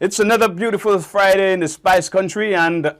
It's another beautiful Friday in the Spice Country, and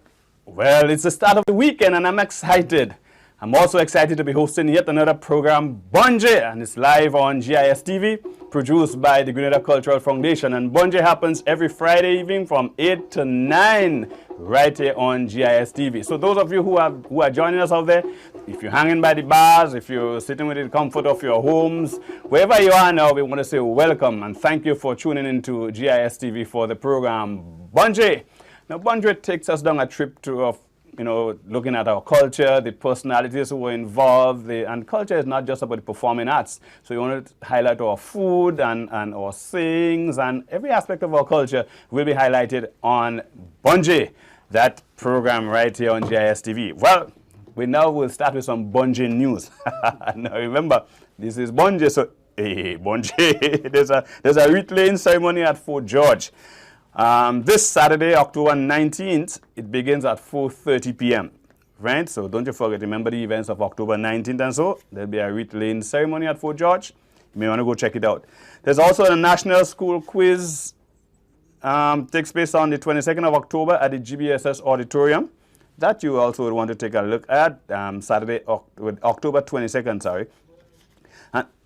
well, it's the start of the weekend, and I'm excited. I'm also excited to be hosting yet another program, Bunje, and it's live on GIS TV, produced by the Grenada Cultural Foundation. And Bunje happens every Friday evening from 8 to 9, right here on GIS TV. So those of you who are joining us out there, if you're hanging by the bars, if you're sitting within the comfort of your homes, wherever you are now, we want to say welcome and thank you for tuning into GIS TV for the program Bunje. Now, Bunje takes us down a trip to looking at our culture, the personalities who were involved, and culture is not just about the performing arts. So you want to highlight our food and our sayings, and every aspect of our culture will be highlighted on Bunje, that program right here on GIS TV. Well, we now will start with some Bunje news. Now remember, this is Bunje, so hey, Bunje, there's a wreath laying ceremony at Fort George. This Saturday, October 19th, it begins at 4:30 p.m. Right? So don't you forget, remember the events of October 19th and so. There'll be a wreath laying ceremony at Fort George. You may want to go check it out. There's also a national school quiz takes place on the 22nd of October at the GBSS Auditorium. That you also would want to take a look at Saturday, October 22nd, sorry.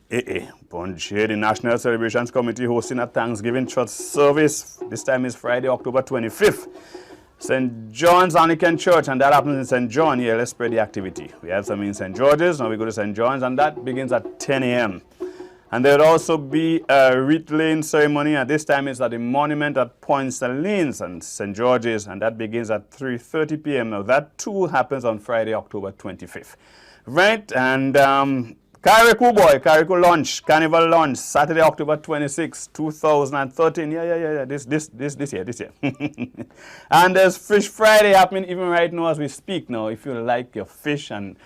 Bunje, the National Celebrations Committee hosting a Thanksgiving church service. This time is Friday, October 25th. St. John's Anglican Church, and that happens in St. John. Here, let's spread the activity. We have some in St. George's, now we go to St. John's, and that begins at 10 a.m. And there'll also be a wreath laying ceremony, and this time it's at the monument at Point St. Leans and St. George's, and that begins at 3:30 p.m. Now, that too happens on Friday, October 25th. Right, and Carriacou launch, Carnival launch, Saturday, October 26, 2013. Yeah. This year. And there's Fish Friday happening even right now as we speak now. If you like your fish and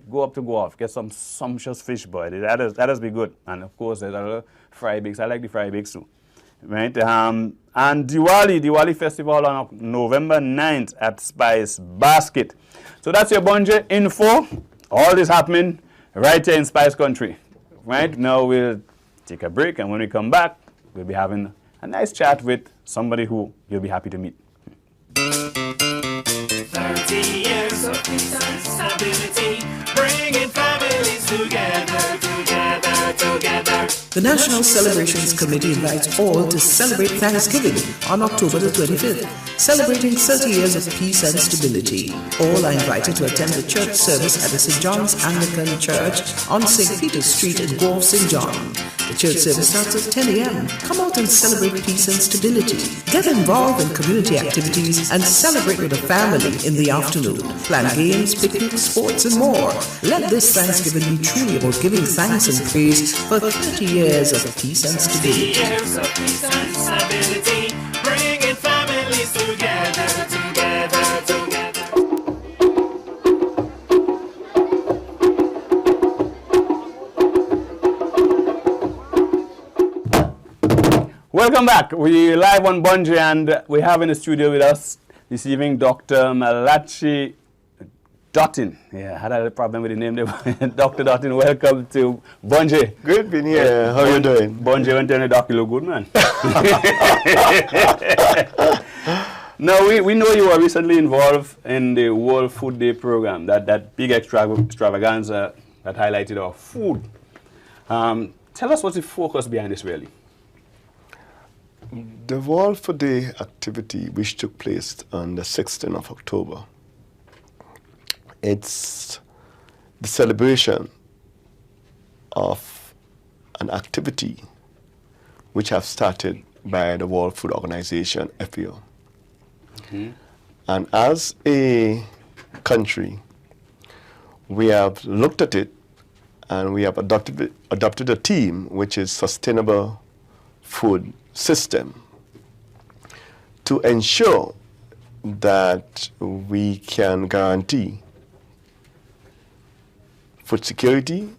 go up to go off, get some sumptuous fish, boy. That has be good. And of course, there's other fry bakes. I like the fry bakes too. Right? And Diwali Festival on November 9th at Spice Basket. So that's your Bunje info. All this happening right here in Spice Country. Right now we'll take a break, and when we come back, we'll be having a nice chat with somebody who you'll be happy to meet. 30 years of peace and stability, bringing families together. The National Celebrations Committee invites all to celebrate Thanksgiving on October the 25th, celebrating 30 years of peace and stability. All are invited to attend the church service at the St. John's Anglican Church on St. Peter's Street in Gore, St. John. The church service starts at 10 a.m. Come out and celebrate peace and stability. Get involved in community activities and celebrate with a family in the afternoon. Plan games, picnics, sports, and more. Let this Thanksgiving be truly about giving thanks and praise for 30 years of peace and stability. 30 years of peace and stability, bringing families together. Welcome back. We're live on Bunje, and we have in the studio with us this evening Dr. Malachi Dottin. Yeah, I had a problem with the name there. Dr. Dottin, welcome to Bunje. Good being here. How are you doing? Bunje went telling the doctor you look good, man. Now, we know you were recently involved in the World Food Day program, that big extravaganza that highlighted our food. Tell us what's the focus behind this, really. The World Food Day activity, which took place on the 16th of October, it's the celebration of an activity which have started by the World Food Organization, FAO. Mm-hmm. And as a country, we have looked at it and we have adopted a theme which is sustainable food system to ensure that we can guarantee food security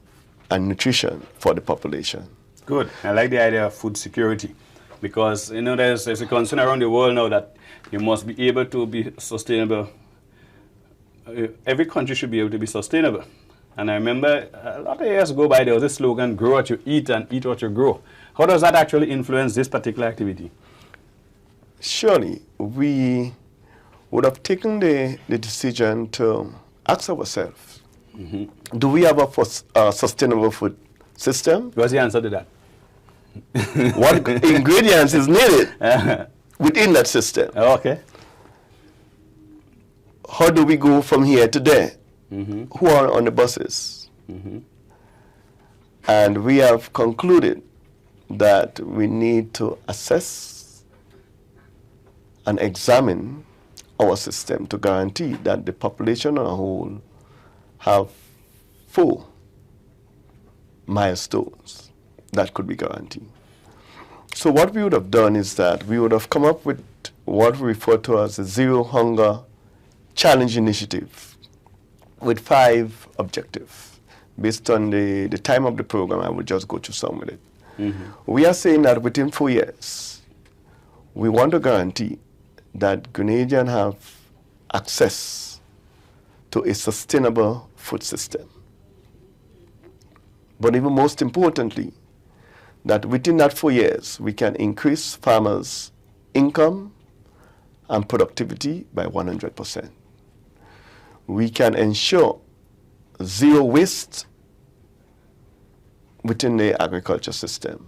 and nutrition for the population. Good. I like the idea of food security because, there's a concern around the world now that you must be able to be sustainable. Every country should be able to be sustainable. And I remember a lot of years ago by there was a slogan, grow what you eat and eat what you grow. How does that actually influence this particular activity? surely we would have taken the decision to ask ourselves, do we have a sustainable food system? What's the answer to that? What ingredients is needed within that system? Okay. How do we go from here to there? Who are on the buses? And we have concluded that we need to assess and examine our system to guarantee that the population on a whole have 4 milestones that could be guaranteed. So what we would have done is that we would have come up with what we refer to as a Zero Hunger Challenge Initiative with 5 objectives. Based on the time of the program, I will just go through some with it. We are saying that within 4 years, we want to guarantee that Grenadians have access to a sustainable food system. But even most importantly, that within that 4 years, we can increase farmers' income and productivity by 100%. We can ensure zero waste within the agriculture system.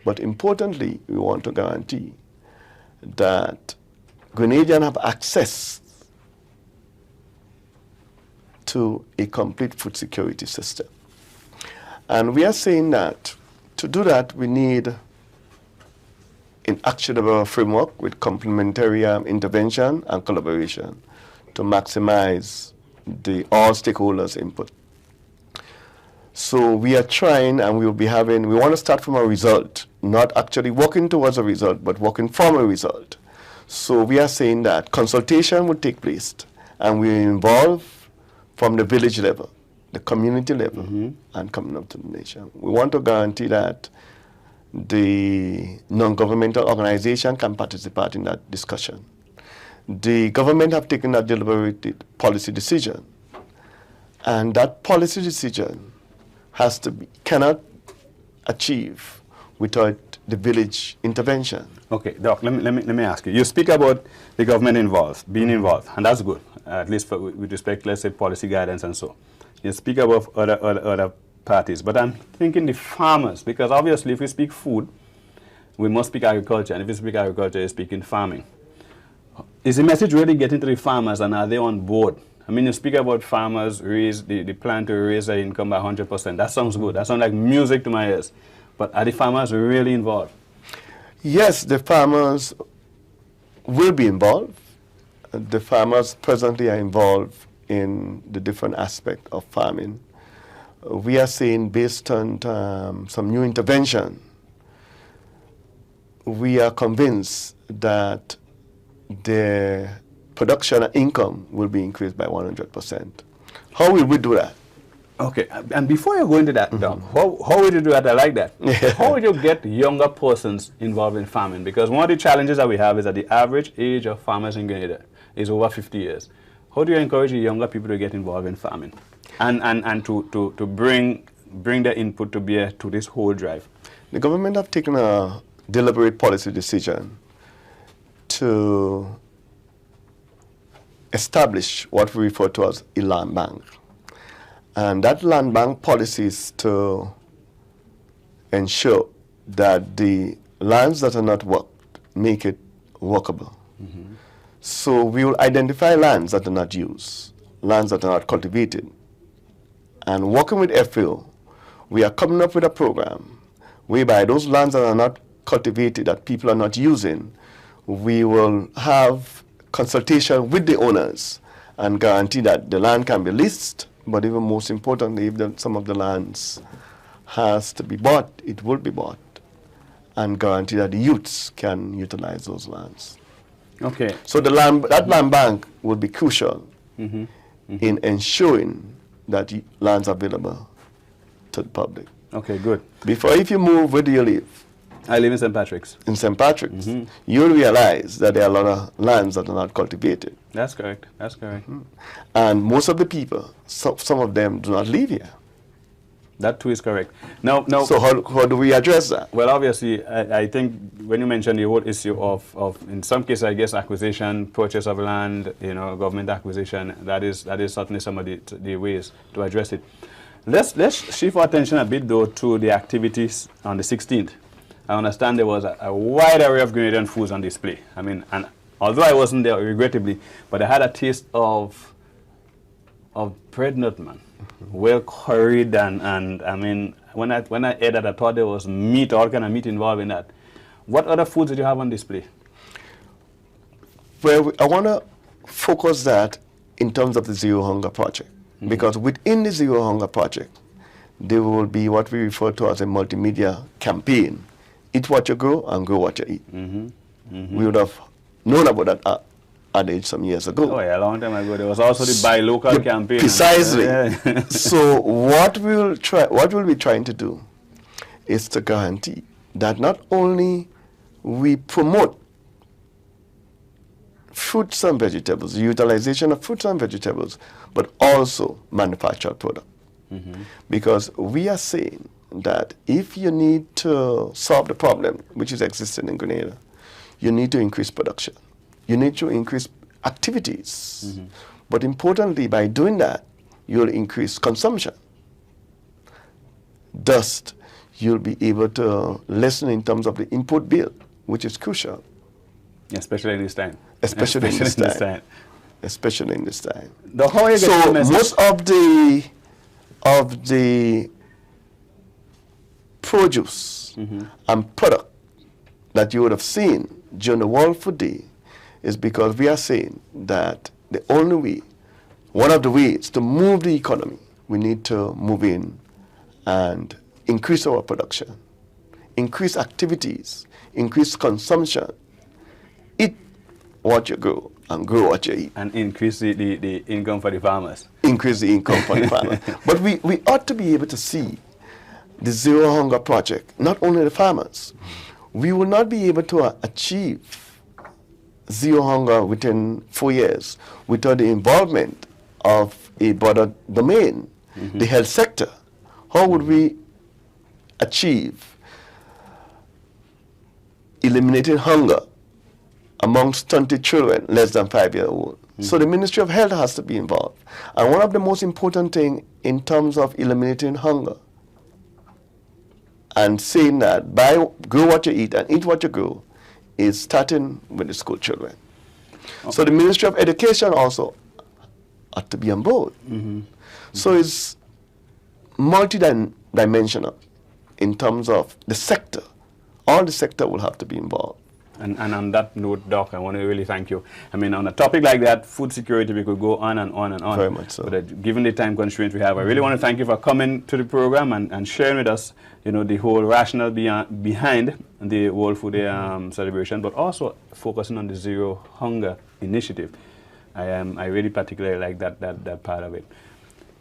But importantly, we want to guarantee that Grenadians have access to a complete food security system. And we are saying that to do that, we need an actionable framework with complementary intervention and collaboration to maximize all stakeholders' input. So we are trying, and we want to start from a result, not actually working towards a result, but working from a result. So we are saying that consultation will take place, and we involve from the village level, the community level, and coming up to the nation. We want to guarantee that the non-governmental organization can participate in that discussion. The government have taken that deliberated policy decision, and that policy decision cannot achieve without the village intervention. Okay, Doc, let me ask you. You speak about the government being involved, and that's good, at least with respect, let's say, policy guidance and so. You speak about other parties, but I'm thinking the farmers, because obviously if we speak food, we must speak agriculture, and if we speak agriculture, you're speaking farming. Is the message really getting to the farmers, and are they on board? I mean, you speak about farmers the plan to raise their income by 100%. That sounds good. That sounds like music to my ears. But are the farmers really involved? Yes, the farmers will be involved. The farmers presently are involved in the different aspects of farming. We are saying, based on some new intervention, we are convinced that their production and income will be increased by 100%. How will we do that? Okay, and before you go into that, Doc, how would you do that? I like that. How would you get younger persons involved in farming? Because one of the challenges that we have is that the average age of farmers in Grenada is over 50 years. How do you encourage the younger people to get involved in farming and to bring their input to bear to this whole drive? The government have taken a deliberate policy decision to establish what we refer to as a land bank. And that land bank policy is to ensure that the lands that are not worked make it workable. So we will identify lands that are not used, lands that are not cultivated. And working with FAO, we are coming up with a program whereby those lands that are not cultivated, that people are not using, we will have consultation with the owners and guarantee that the land can be leased, but even most importantly, if some of the lands has to be bought, it will be bought, and guarantee that the youths can utilize those lands. Okay. So that land bank will be crucial in ensuring that lands are available to the public. Okay, good. If you move, where do you live? I live in St. Patrick's. In St. Patrick's, you'll realize that there are a lot of lands that are not cultivated. That's correct. That's correct. And most of the people, some of them do not live here. That too is correct. Now, So how do we address that? well, obviously, I think when you mentioned the whole issue of in some cases, I guess, acquisition, purchase of land, government acquisition, that is certainly some of the ways to address it. Let's shift our attention a bit, though, to the activities on the 16th. I understand there was a wide array of Grenadian foods on display. I mean, and although I wasn't there, regrettably, but I had a taste of bread nut, man. Well curried, and I mean, when I ate that, I thought there was meat, all kind of meat involved in that. What other foods did you have on display? Well, I want to focus that in terms of the Zero Hunger Project, because within the Zero Hunger Project, there will be what we refer to as a multimedia campaign. Eat what you grow and grow what you eat. We would have known about that adage some years ago. Oh yeah, a long time ago. There was also the Buy Local campaign. Precisely. Yeah. So what we'll be trying to do is to guarantee that not only we promote fruits and vegetables, utilization of fruits and vegetables, but also manufactured product. Because we are saying that if you need to solve the problem which is existing in Grenada, you need to increase production. You need to increase activities. But importantly, by doing that, you'll increase consumption. Thus, you'll be able to lessen in terms of the input bill, which is crucial. Especially in this time. Especially in this time. Especially in this time. How are you getting the message? Most of the produce and product that you would have seen during the World Food Day is because we are saying that the only way, one of the ways to move the economy, we need to move in and increase our production, increase activities, increase consumption, eat what you grow and grow what you eat. And increase the income for the farmers. Increase the income for the farmers. But we ought to be able to see the Zero Hunger Project, not only the farmers. We will not be able to achieve zero hunger within 4 years without the involvement of a broader domain, the health sector. How would we achieve eliminating hunger amongst stunted children less than 5 years old? So the Ministry of Health has to be involved. And one of the most important things in terms of eliminating hunger and saying that grow what you eat and eat what you grow is starting with the school children. So the Ministry of Education also ought to be on board. So it's multi-dimensional in terms of the sector. All the sector will have to be involved. And on that note, Doc, I want to really thank you. I mean, on a topic like that, food security, we could go on and on and on. Very much so. But given the time constraints we have, I really want to thank you for coming to the program and sharing with us, the whole rationale behind the World Food Day celebration, but also focusing on the Zero Hunger initiative. I really particularly like that part of it.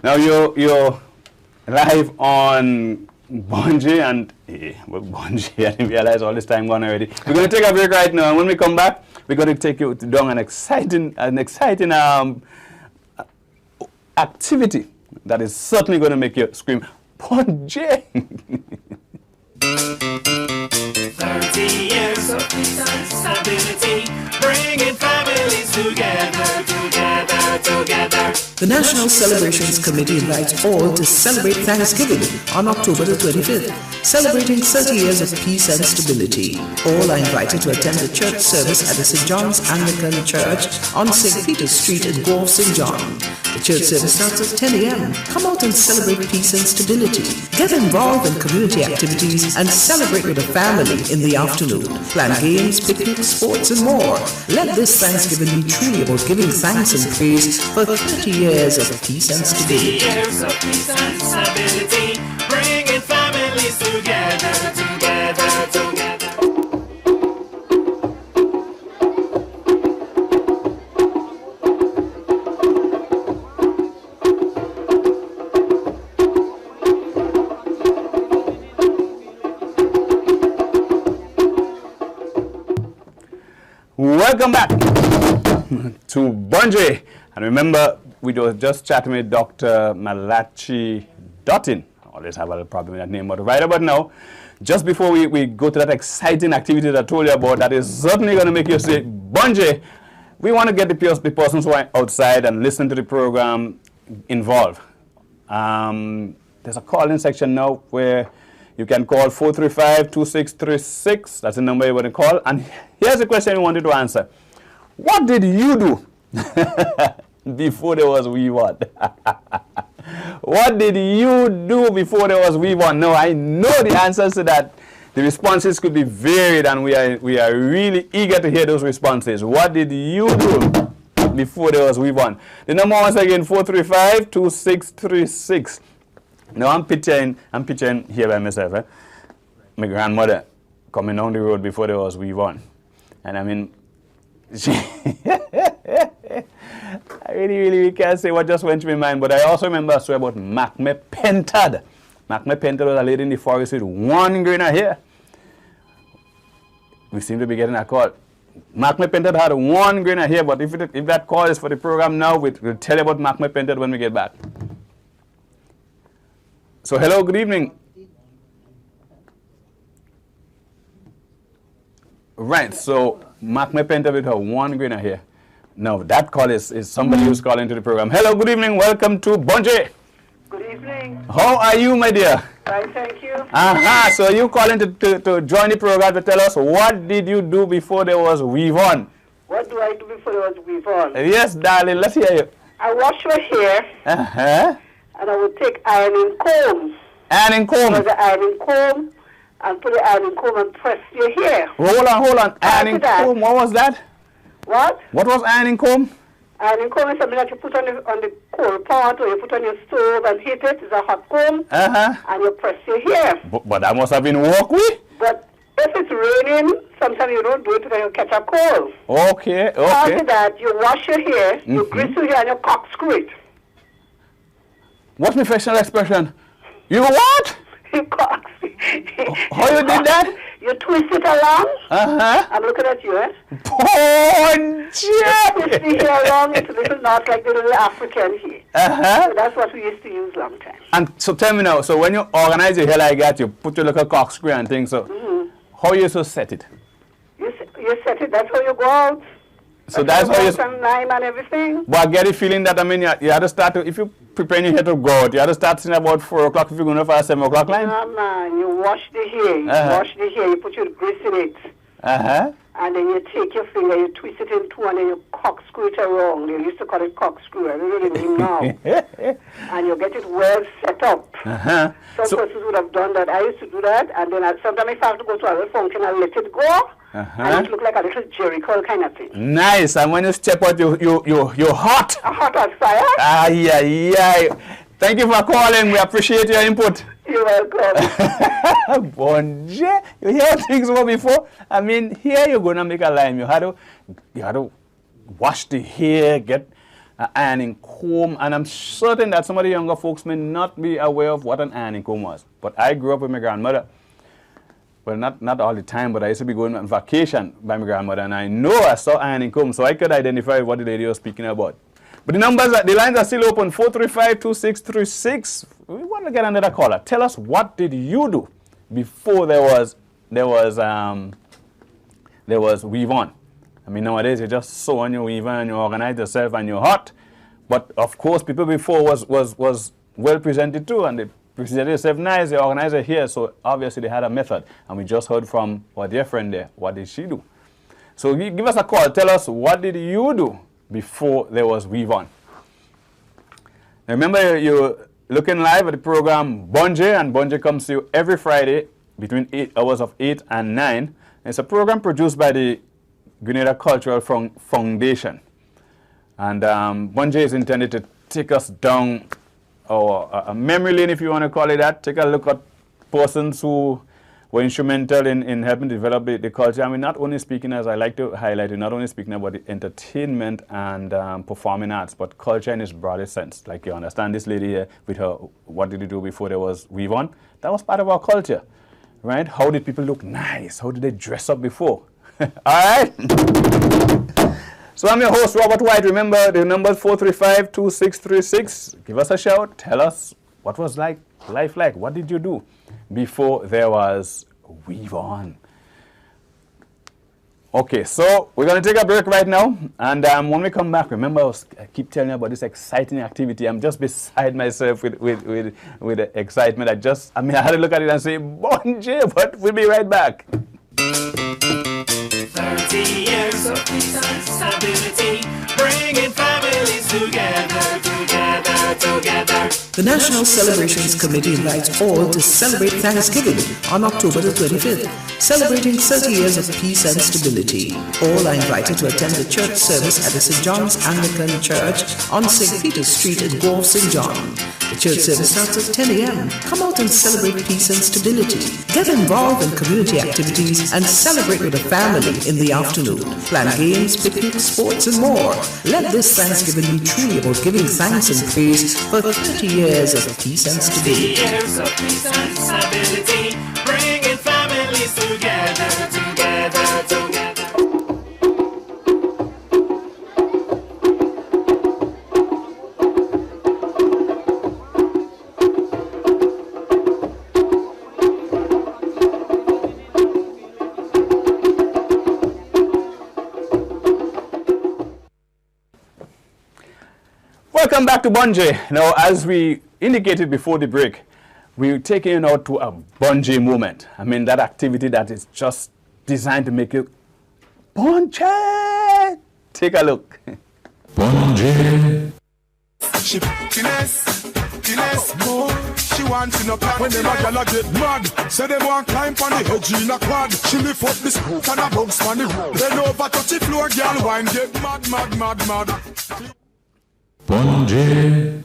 Now you're live on Bonji and Bonji, I didn't realize all this time gone already. We're going to take a break right now, and when we come back, we're going to take you down an exciting activity that is certainly going to make you scream, Bonji! 30 years of peace and stability, bringing families together. The National Celebrations Committee invites all to celebrate Thanksgiving on October the 25th, celebrating 30 years of peace and stability. All are invited to attend the church service at the St. John's Anglican Church on St. Peter's Street in Gore, St. John. The church service starts at 10 a.m. Come out and celebrate peace and stability. Get involved in community activities and celebrate with a family in the afternoon. Plan games, picnics, sports, and more. Let this Thanksgiving be truly about giving thanks and praise for 30 years of peace and stability. 30 years of peace and stability, bringing families together. Welcome back to Bonji. And remember, we were just chatting with Dr. Malachi Dottin always have a little problem with that name, but right about now, just before we go to that exciting activity that I told you about, that is certainly going to make you say, Bunji, we want to get the persons who are outside and listen to the program involved. There's a call-in section now where you can call 435-2636. That's the number you want to call. And here's the question we wanted to answer. What did you do before there was We Want? What did you do before there was We Want? No, I know the answers to that. The responses could be varied, and we are really eager to hear those responses. What did you do before there was We Want? The number once again, 435-2636. Now I'm picturing here by myself, my grandmother coming down the road before there was We Want. And I mean, she I really can't say what just went through my mind, but I also remember a story about Macme Pentad. Macme Pentad was a lady in the forest with one grain of hair. We seem to be getting a call. Macme Pentad had one grain of hair, but if that call is for the program now, we'll tell you about Macme Pentad when we get back. So hello, good evening. Right, so Macme Pentad with her one grain of hair. No, that call is somebody who's calling to the program. Hello, good evening. Welcome to Bunji. Good evening. How are you, my dear? Fine, thank you. So you calling to join the program to tell us what did you do before there was We Want? What do I do before there was We Want? Yes, darling, let's hear you. I wash my hair, and I would take ironing comb. Ironing comb? Put the ironing comb, and put the ironing comb and press your hair. Hold on. Ironing comb, what was that? What? What was ironing comb? Ironing comb is something that you put on the coal pot, or you put on your stove and heat it. It's a hot comb, and you press your hair. But that must have been work with? But if it's raining, sometimes you don't do it because you'll catch a cold. Okay. After that, you wash your hair, you grease your hair, and you corkscrew it. What's my facial expression? You what? You corkscrew. How you did that? You twist it along. I'm looking at you, eh? Bunji! Twist the hair along into little knots like the little African hair. So that's what we used to use long time. And so tell me now, so when you organize your hair like that, you put your little corkscrew and things, so how you so set it? You set it, that's how you go out. So that's how you... Some lime and everything. But I get the feeling that, I mean, you had to start to, if you prepare your hair to go out, you had to start seeing about 4 o'clock if you're going for a 7 o'clock line. No, man, you wash the hair. You put your grease in it. And then you take your finger, you twist it in two, and then you corkscrew it around. They used to call it corkscrew. I don't really mean now. And you get it well set up. Some persons would have done that. I used to do that, and then sometimes if I have to go to a little function, I let it go. And it look like a little Jericho kind of thing. Nice. And when you step out, you're hot. Hot on fire? Thank you for calling. We appreciate your input. You're welcome. Bunji, you hear things about before? I mean, here you're going to make a lime. You had to wash the hair, get an ironing comb, and I'm certain that some of the younger folks may not be aware of what an ironing comb was. But I grew up with my grandmother. Well, not all the time, but I used to be going on vacation by my grandmother, and I know I saw ironing comb, so I could identify what the lady was speaking about. But the lines are still open, 435-2636. We want to get another caller. Tell us, what did you do before there was We Want? I mean, nowadays you just sew on your weaver and you organize yourself and you're hot. But of course, people before was well presented too, and they presented themselves nice. They organized it here, so obviously they had a method. And we just heard from our dear friend there. What did she do? So give us a call. Tell us, what did you do before there was We Want? Remember, you're looking live at the program Bunji, and Bunji comes to you every Friday between 8 hours of 8 and 9. It's a program produced by the Grenada Cultural Foundation. And Bunji is intended to take us down a memory lane, if you want to call it that. Take a look at persons who were instrumental in helping develop the culture. I mean, not only speaking, as I like to highlight, not only speaking about the entertainment and performing arts, but culture in its broadest sense. Like, you understand this lady here with her, what did you do before there was We Want? That was part of our culture, right? How did people look nice? How did they dress up before? All right? So I'm your host, Robert White. Remember, the number is 435-2636. Give us a shout. Tell us what was life like? What did you do before there was Weave On? Okay, so we're going to take a break right now, and when we come back, remember I keep telling you about this exciting activity. I'm just beside myself with the excitement. I had to look at it and say, Bon J, but we'll be right back. 30 years of peace and stability, bringing families together. The National Celebrations Committee invites all to celebrate Thanksgiving on October the 25th, celebrating 30 years of peace and stability. All are invited to attend the church service at the St. John's Anglican Church on St. Peter's Street in Wharf, St. John. The church service starts at 10 a.m. Come out and celebrate peace and stability. Get involved in community activities and celebrate with a family in the afternoon. Plan games, picnics, sports, and more. Let this Thanksgiving be truly about giving thanks and praise for 30 years of peace and stability. 30 years of peace and stability, bringing families together. Welcome back to Bon J. Now, as we indicated before the break, we're taking you out to a Bon J moment. I mean, that activity that is just designed to make you Bon J. Take a look. Bon J. She finesse more. She wants in a plan when them a gyal get mad. Say them want climb on the edge in a quad. She lift up this hook and a bounce on the road. Then over touch the floor, gyal wine get mad. Bon J.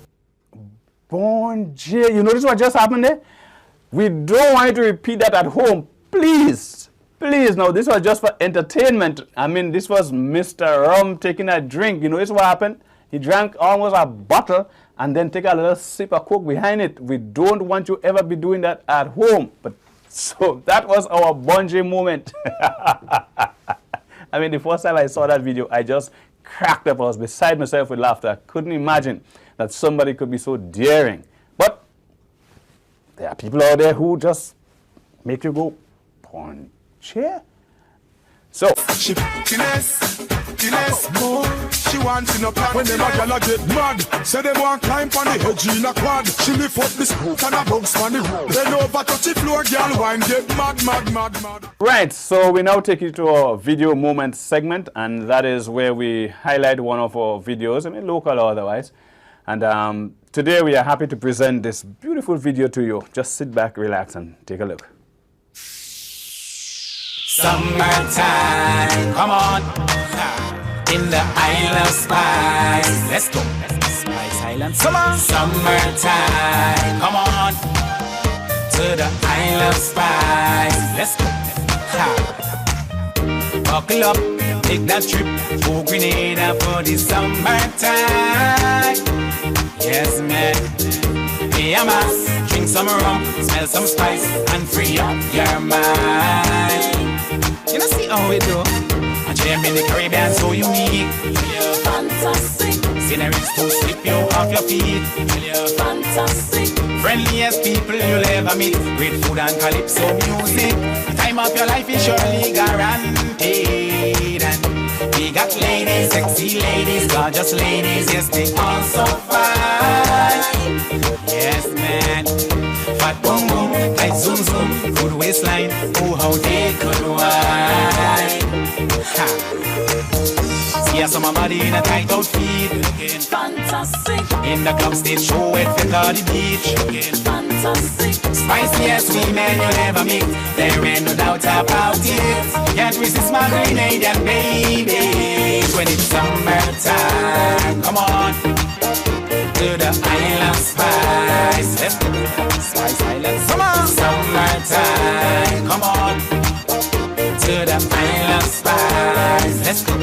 Bon J. You notice what just happened there? We don't want you to repeat that at home. Please. Now, this was just for entertainment. I mean, this was Mr. Rum taking a drink. You notice what happened? He drank almost a bottle and then take a little sip of Coke behind it. We don't want you ever be doing that at home. But so that was our Bon J moment. I mean, the first time I saw that video, I just cracked up. I was beside myself with laughter. I couldn't imagine that somebody could be so daring. But there are people out there who just make you go, Bon J. So she finesse more. She wants in a plan when them a gyal get mad. Say them want climb on the edge in a quad. She lift up this hook and a bounce on the road. Then over touch the floor, gyal wine get mad. Right, so we now take you to our video moment segment, and that is where we highlight one of our videos, I mean local or otherwise. And today we are happy to present this beautiful video to you. Just sit back, relax, and take a look. Summertime, come on, in the Isle of Spice. Let's go, Spice Island. Summertime, come on, to the Isle of Spice. Let's go. Buckle up, take that trip to Grenada for the summertime. Yes, man. Pay a mass, drink some rum, smell some spice, and free up your mind. You know, see how we do. A gem in the Caribbean so unique. Fantastic. Sceneries to slip you off your feet. Fantastic. Friendliest people you'll ever meet. Great food and calypso music. The time of your life is surely guaranteed. And we got ladies, sexy ladies, gorgeous ladies. Yes, they all so fine. Yes, man. Fat boom boom, tight zoom zoom, good waistline. Oh, how they could wine. Ha. See some body in a tight outfit, looking fantastic. In the club stage show it fit on the beach, looking fantastic. Spiciest women you'll ever meet, there ain't no doubt about it. Can't resist my Grenadian baby. When it's summertime, come on, to the Isle of Spice. Let's go, Spice Island. Come on, summertime, come on, to the Isle of Spice. Let's go.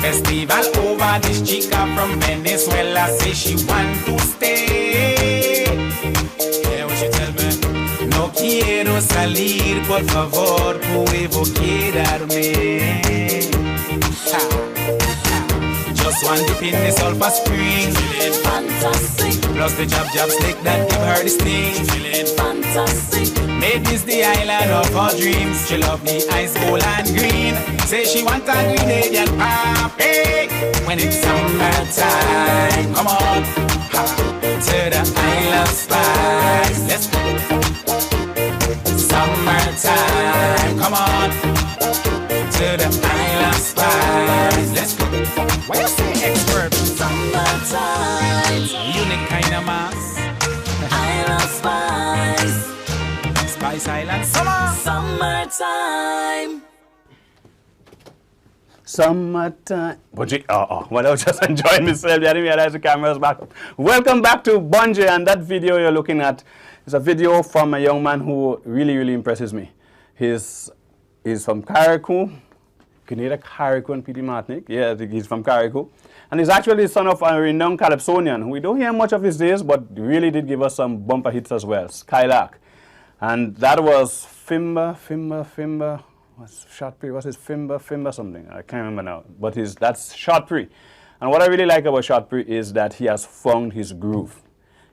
Festival over, this chica from Venezuela say she want to stay. Yeah, what you tell me? No quiero salir, por favor, puedo quedarme. Just one dip in the sulfur spring, feeling fantastic. Plus the jab stick that give her the sting. She feeling fantastic. Made this the island of her dreams. She love the ice cold and green. Say she want a Grenadian party when it's summertime. Come on, ha, to the Isle of Spice. Let's go. Summertime. Come on, to the Isle of Spice. Let's go. Why you say expert? Summertime. Unique kind of mass. Isle of Spice. Spice Island summer. Summertime. Summertime. Well, I was just enjoying myself. I didn't realize the camera's back up. Welcome back to Bunji, and that video you're looking at is a video from a young man who really impresses me. He's from Carriacou, Grenada, Carriacou and Petite Martinique. Yeah, I think he's from Carriacou. And he's actually the son of a renowned calypsonian who we don't hear much of these days, but really did give us some bumper hits as well, Skylark. And that was Fimba. What's Shotpree? What's his Fimba something? I can't remember now. But that's Shotpree. And what I really like about Shotpree is that he has found his groove.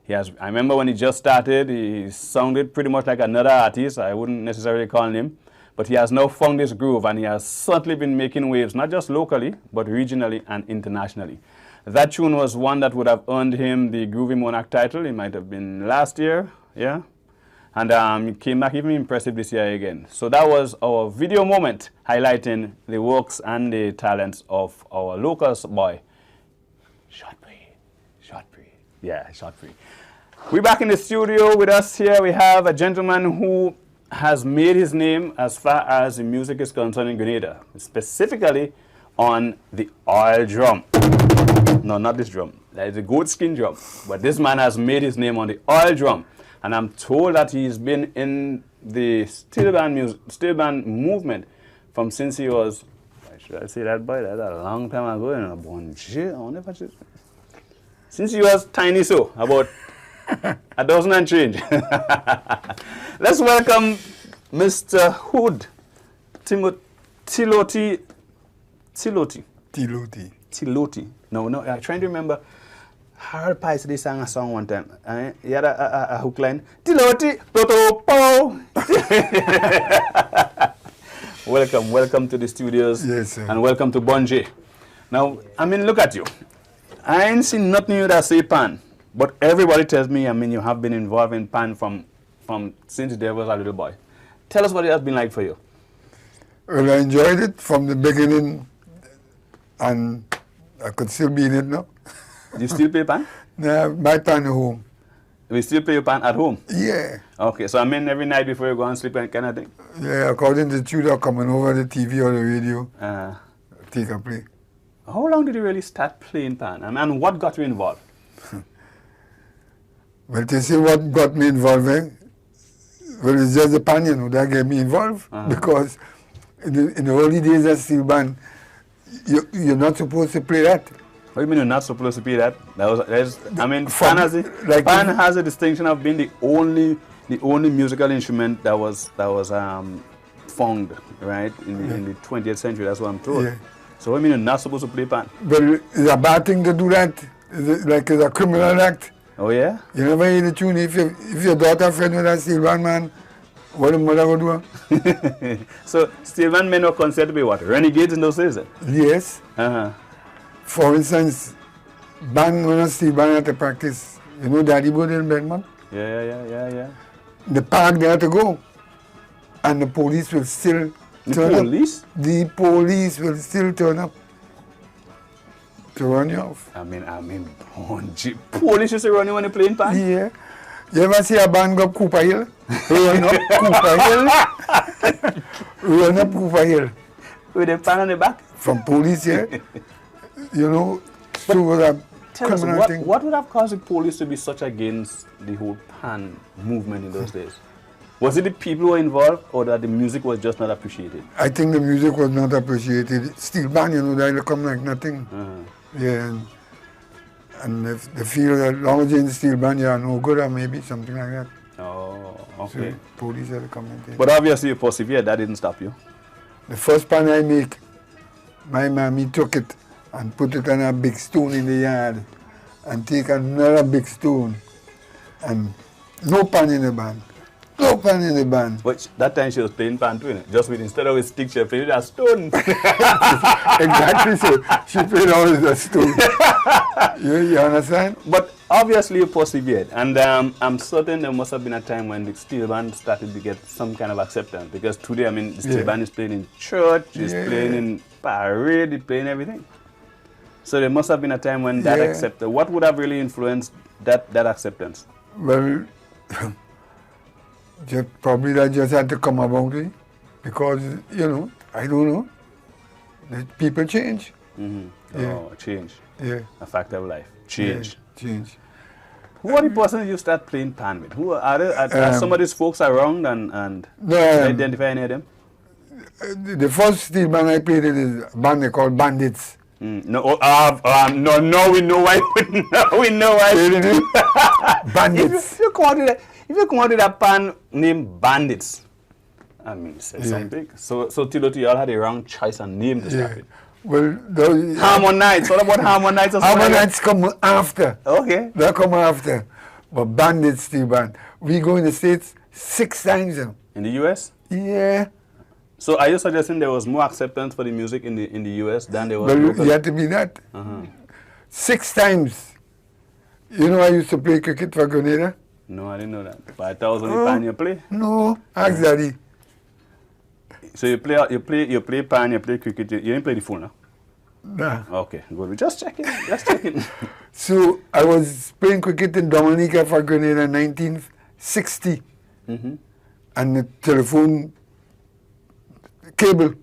I remember when he just started, he sounded pretty much like another artist. I wouldn't necessarily call him. But he has now found his groove, and he has certainly been making waves, not just locally, but regionally and internationally. That tune was one that would have earned him the Groovy Monarch title. It might have been last year, yeah? And he came back even impressive this year again. So that was our video moment highlighting the works and the talents of our local boy, Shotpree. Yeah, Shotpree. We're back in the studio. With us here we have a gentleman who has made his name as far as the music is concerned in Grenada, specifically on the oil drum. No, not this drum. That is a goat skin drum. But this man has made his name on the oil drum. And I'm told that he's been in the steel band movement from since he was, should I say that, boy? That's a long time ago. You know, Bunji, I wonder if I should. Since he was tiny, so about a dozen and change. Let's welcome Mr. Hood Tiloti. No, I'm trying to remember. Harold Pice they sang a song one time. He had a hook line. Tiloti, Toto, Welcome to the studios. Yes, sir. And welcome to Bunji. Now, I mean, look at you. I ain't seen nothing you that say pan. But everybody tells me, I mean, you have been involved in pan from since there was a little boy. Tell us what it has been like for you. Well, I enjoyed it from the beginning, and I could still be in it now. You still play pan? Yeah, my pan at home. We still play your pan at home? Yeah. Okay, so I mean every night before you go and sleep and kind of thing? Yeah, according to the tutor coming over the TV or the radio, take a play. How long did you really start playing pan? And what got you involved? Well, to see what got me involved, well, it's just the pan, you know, that get me involved. Because in the early days of steel band, you're not supposed to play that. What do you mean you're not supposed to play that? Pan has a distinction of being the only musical instrument that was found, right, in the 20th century. That's what I'm told. Yeah. So what do you mean you're not supposed to play pan? Well, it's a bad thing to do that. It's a criminal act. Oh, yeah? You never hear the tune. If your daughter friend with a steel band man, what the mother will do? So steel band men were considered to be what? Renegades in those days? Yes. For instance, band when a steel band had to practice. You know Daddy Boyd in Bedmont? Yeah. The park they had to go. And the police will still turn up. The police will still turn up to run you off. I mean, police used to run you when you're playing pan? Yeah. You ever see a band go up Cooper Hill? Run up Cooper Hill. Run up Cooper Hill. With a pan on the back? From police, yeah. You know, so tell us, what would have caused the police to be such against the whole pan movement in those days? Was it the people who were involved, or that the music was just not appreciated? I think the music was not appreciated. Steel band, you know, they come like nothing. Yeah, and if they feel that long as you're in the steel band, you are no good, or maybe something like that. Oh, okay. So police had to come and take. But obviously you persevered, that didn't stop you. The first pan I make, my mommy took it and put it on a big stone in the yard and take another big stone and no pan in the band. No pan in the band. But that time she was playing pan too, innit? Just with, instead of a stick, she was playing with a stone. Exactly so. She played all with a stone. You understand? But obviously you persevered, and I'm certain there must have been a time when the steel band started to get some kind of acceptance, because today, I mean, the steel band is playing in church, it's playing in parade, it's playing everything. So there must have been a time when that accepted. What would have really influenced that acceptance? Well, probably that just had to come about it, because, you know, I don't know. The people change. Oh, change. Yeah. A fact of life. Change. Yeah, change. Who are the persons you start playing pan with? Who are some of these folks around, and identify any of them? The first steel band I played in is a band they called Bandits. No, we know why. We know why. Bandits. If you come out with a pan named Bandits, I mean, say something. So Tilo, you all had a wrong choice and name to start with. Well, Harmonites. What about Harmonites? Harmonites come after. Okay. They come after. But Bandits steel band. We go in the States 6 times now. In the US? Yeah. So are you suggesting there was more acceptance for the music in the US than there was? Well, you had to be that. 6 times. You know I used to play cricket for Grenada? No, I didn't know that. But I was only pan you play? No, ask Daddy. So you play pan, you play cricket, you didn't play the full, no? Nah. Okay, good. Just checking. So I was playing cricket in Dominica for Grenada in 1960. And the telephone cable.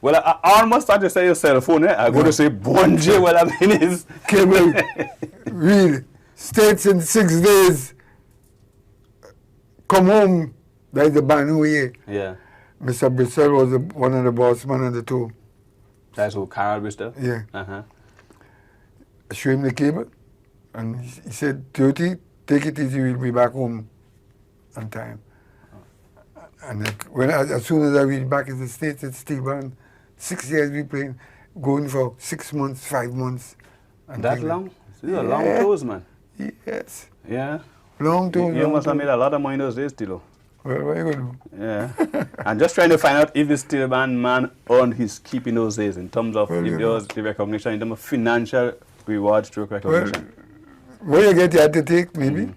Well, I almost thought you say your cell phone, eh? I'm going to say Bonje, well, I mean is cable. Real. States in 6 days. Come home. That's the band who here. Yeah. Mr. Bristol was one of the boss man on the tour. That's who, Carl Bristol? Yeah. I showed him the cable, and he said, "Tuti, take it easy, we'll be back home on time." And as soon as I reached back in the States, it's steel band. 6 years we playing, going for 6 months, 5 months. And that long? These are long tours, man. Yes. Yeah. Long tours. You must have made a lot of money those days, Tilo. Well, what are you going to do? Yeah. I'm just trying to find out if the steel band man earned his keep in those days in terms of if there was the recognition, in terms of financial rewards through recognition. Well, what you get, you have to take, maybe.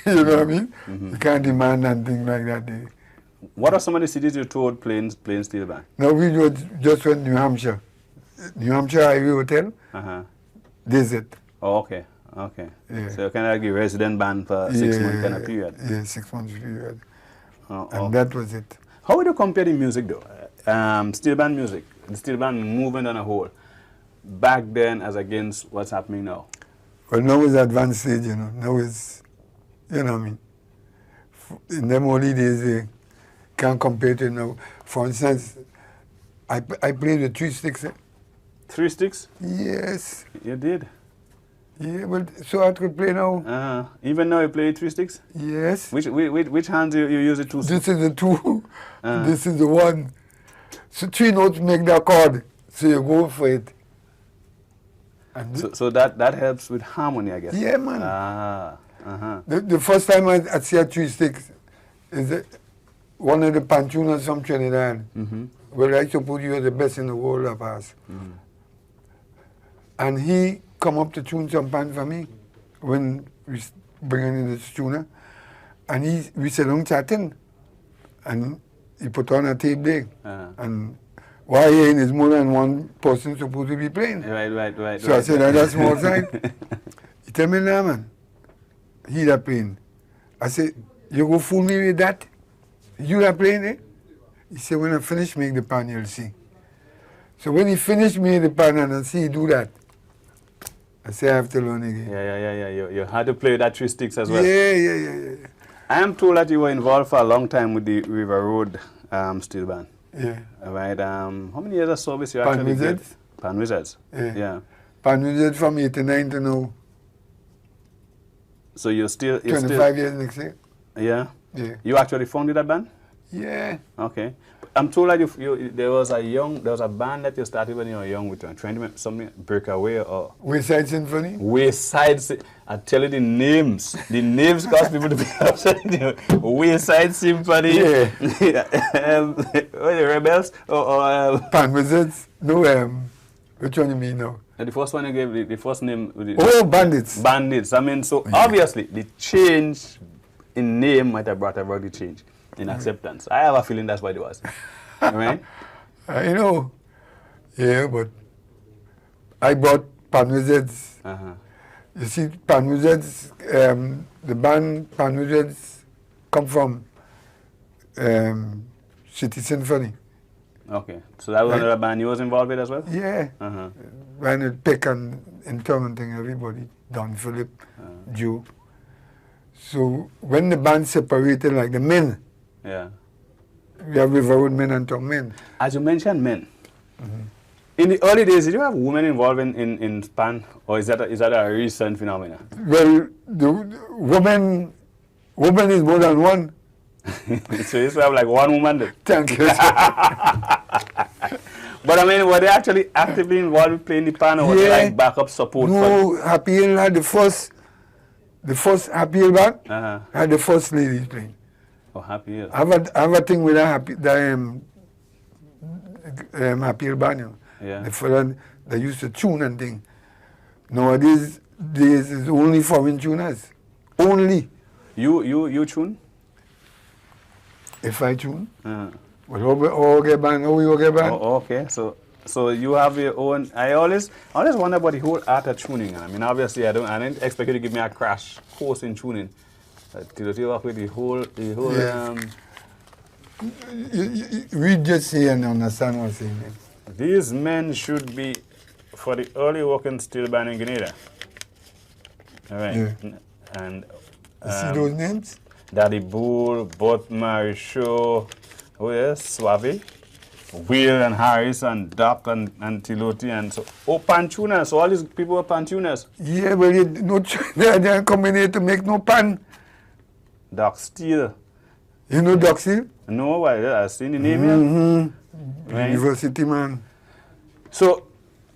You know what I mean? You can't demand anything like that. What are some of the cities you toured playing steel band? No, we just went to New Hampshire. New Hampshire Highway Hotel. Desert. Oh, okay. Okay. Yeah. So you kind of like a resident band for 6 months kind of period. Yeah, 6 months period. And that was it. How would you compare the music though? Steel band music, the steel band movement on a whole, back then as against what's happening now? Well, now is advanced stage, you know. Now is, you know what I mean? In them early days, they can't compare to now. For instance, I played with 3 sticks. 3 sticks? Yes. You did? Yeah, well, so I could play now. Even now you play 3 sticks? Yes. Which hands you use it 2 sticks? This is the 2. This is the 1. So 3 notes make the chord. So you go for it. So that helps with harmony, I guess. Yeah, man. The first time I see a 3 sticks is one of the pantunas from Trinidad. Well, I suppose you are the best in the world of us. And he come up to tune some pan for me when we bring in the tuner. And we sit down chatting. And he put on a tape there. And why here is more than one person supposed to be playing. Right. So I said, that's small side. He tell me, nah, man. He that playing. I said, you go fool me with that? You that playing it? He said, when I finish make the pan, you'll see. So when he finished make the pan and I see he do that, I say I have to learn again. Yeah. You had to play that 3 sticks as well. Yeah. I am told that you were involved for a long time with the River Road steel band. Yeah. Right. How many years of service you actually did? Pan Wizards. Yeah. Pan Wizards from 89 to now. So you're 25 years next year. Yeah. Yeah. You actually founded that band? Yeah. Okay. I'm told that there was a band that you started when you were young with trying to make something Breakaway or Wayside Symphony. I tell you the names cause people to be upset. Wayside Symphony. Yeah. The Rebels or Pan Wizards. No, which one you mean now? the first one you gave the first name. Bandits. Bandits. I mean, so obviously the change in name might have brought about the change in acceptance. I have a feeling that's what it was. Right? I know. Yeah, but I bought Pan Wizards. You see, Pan Wizards, the band Pan Wizards come from City Symphony. Okay, so that was another band you was involved with as well? Yeah. When it pick and in turn and thing, everybody, Don Philip, Joe. So when the band separated, like the men, we have Riverwood Men and Tongue Men. As you mentioned men, in the early days, did you have women involved in Pan, or is that a recent phenomenon? Well, the woman is more than one. So you used to have like one woman then? Thank you. But I mean, were they actually actively involved in playing the Pan, or were they like backup support? No, Happy Hill had the first Happy Hill band, had the first ladies playing. Oh, Happy Hill. I have a thing with Happy Hill band, you know. Yeah. The fella that used to tune and thing. Nowadays, is only foreign tuners. Only. You tune? If I tune? But how we get band? Oh, okay. So you have your own. I always wonder about the whole art of tuning. I mean, obviously, I didn't expect you to give me a crash course in tuning. To work with the whole. Yeah. We just say and understand what I'm saying. These men should be for the early working steel band in Grenada. All right. Yeah. And you see those names? Daddy Bull, Bot Marisho, who else? Suave, Will and Harris and Doc and Tiloti and so. Oh, pan tuners. So all these people are pan tuners. Yeah, well, they're coming here to make no pan. Doc Steele. You know Doc Steele? No, I've seen the name here. Right. University man. So,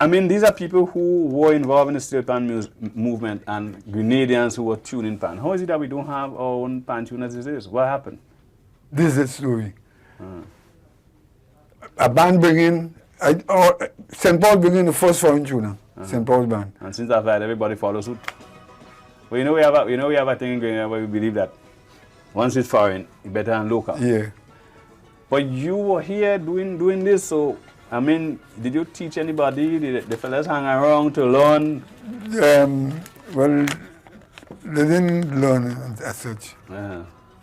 I mean, these are people who were involved in the steel pan movement and Grenadians who were tuning pan. How is it that we don't have our own pan tuners these days? What happened? This is the story. A band bringing, St. Paul bringing the first foreign tuner, St. Paul's band. And since after that, everybody follows suit. Well, we have a thing in Grenada where we believe that once it's foreign, it's better than local. Yeah. But you were here doing this, so I mean, did you teach anybody? Did the fellas hang around to learn? Well, they didn't learn as such.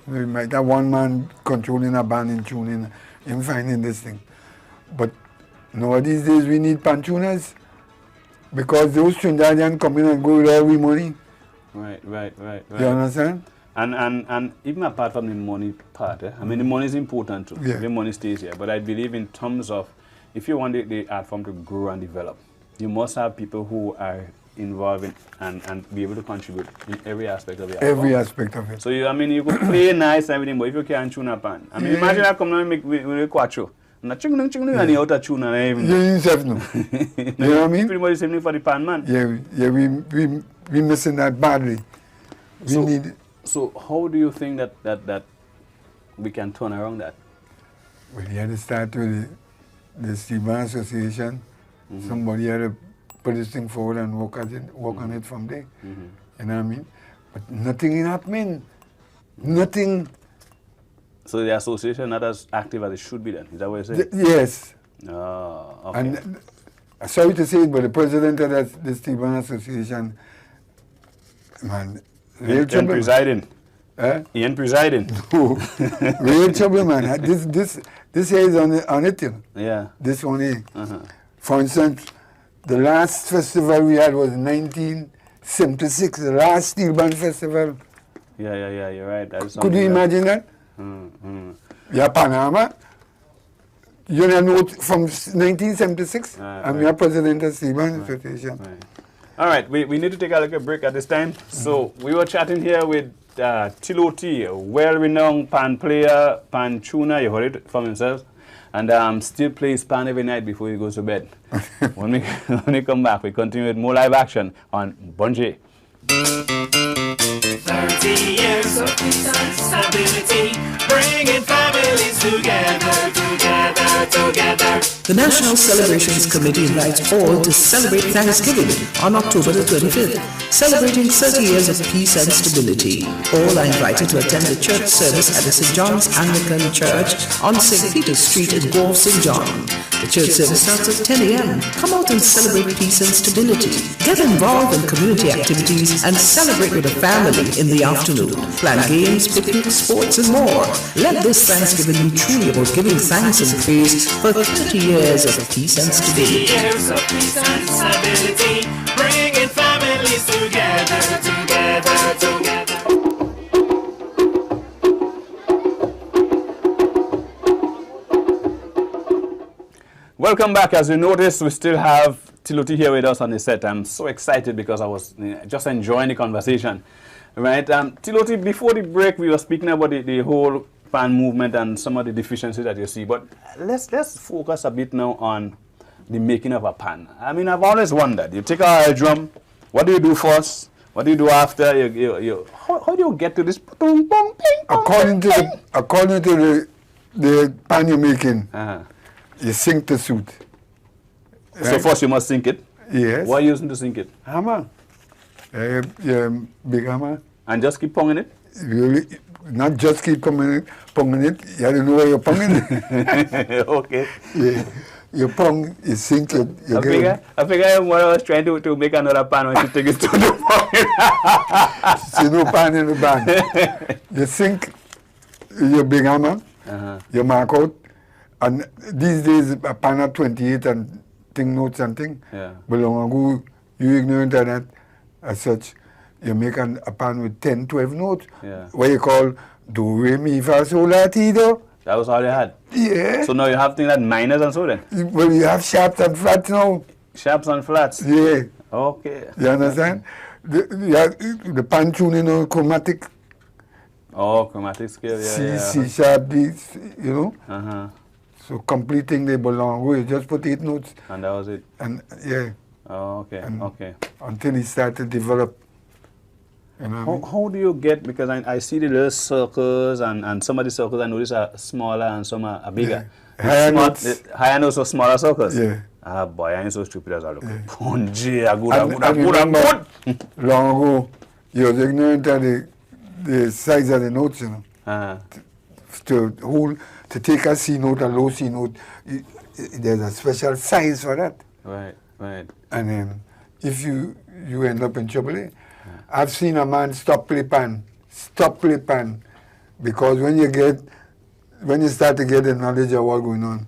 We might have one man controlling a band and tuning and finding this thing. But nowadays days we need pan tuners because those Trinidadians come in and go with all we money. Right. You understand? And even apart from the money part, I mean, the money is important too. The money stays here. But I believe in terms of, if you want the art form to grow and develop, you must have people who are involved in and be able to contribute in every aspect of the art form. Every aspect of it. So, you could play nice and everything, but if you can't tune a pan, I mean, imagine I come down and make with a quattro. And and you out of tune and everything. You yourself know. You know what I mean? Pretty much the same thing for the pan man. Yeah, we missing that badly. We need. So how do you think that we can turn around that? Well, you had to start with the Steel Band Association. Somebody had to put this thing forward and work on it from there. You know what I mean? But nothing is happening. Nothing. So the association not as active as it should be then? Is that what you're saying? Yes. Oh, okay. And sorry to say it, but the president of the Steel Band Association, man, real trouble. Presiding. Ian presiding. No. Real trouble, man. This here is on it, you know. Yeah. This one here. For instance, the last festival we had was 1976, the last Steel Band Festival. Yeah, you're right. Could you imagine that? Yeah, Panama. You know, from 1976, I'm your president of Steel Band Association. All right, we need to take a little break at this time. So we were chatting here with Tiloti, a well-renowned pan player, pan tuner, you heard it from himself. And still plays pan every night before he goes to bed. when we come back, we continue with more live action on Bunji. 30 years of peace and stability, bringing families together, together, together. The National Celebrations Committee invites all to celebrate Thanksgiving on October the 25th, celebrating 30 years of peace and stability. All are invited to attend the church service at the St. John's Anglican Church on St. Peter's Street in Gore, St. John. The church service starts at 10 a.m. Come out and celebrate peace and stability. Get involved in community activities and celebrate with a family in the afternoon. Plan games, picnics, sports, and more. Let this Thanksgiving be truly about giving thanks and praise for 30 years of peace and stability. 30 years of peace and stability, bringing families together, together, together. Welcome back. As you notice, we still have Tiloti here with us on the set. I'm so excited because I was just enjoying the conversation. Right, Tiloti, before the break, we were speaking about the whole pan movement and some of the deficiencies that you see. But let's focus a bit now on the making of a pan. I mean, I've always wondered. You take a drum. What do you do first? What do you do after? How do you get to this? According to the pan you're making, you sink the suit. Right? So first you must sink it? Yes. What are you using to sink it? Hammer. Big hammer. And just keep ponging it? Really, not just keep ponging it. You have to know where you're ponging it. Okay. Yeah. You pong, you sink it. I figure what I was trying to make another pan when you take it to the pong. See no pan in the band. You sink your big hammer, you mark out. And these days, a pan at 28 and thing notes and thing. Yeah. But long ago, you ignorant of that. As such, you make a pan with 10, 12 notes. Yeah. What you call do, re, mi, fa, sol, la, ti, do. That was all you had? Yeah. So now you have things like minors and so then? Well, you have sharps and flats now. Sharps and flats? Yeah. Okay. You understand? The pan tuning, chromatic. Oh, chromatic scale, yeah. C sharp, D, you know? So completing the long ago, you just put 8 notes. And that was it? And yeah. Oh, okay, okay. Until it started to develop. You know how do you get, because I see the little circles and some of the circles I notice are smaller and some are bigger. Yeah. Higher notes or smaller circles? Yeah. Ah, boy, I ain't so stupid as I look. Yeah. Good. Long ago, you was ignorant of the size of the notes, you know. To take a C note, a low C note, there's a special size for that. Right. And then if you end up in trouble, I've seen a man stop play pan, because when you start to get the knowledge of what's going on,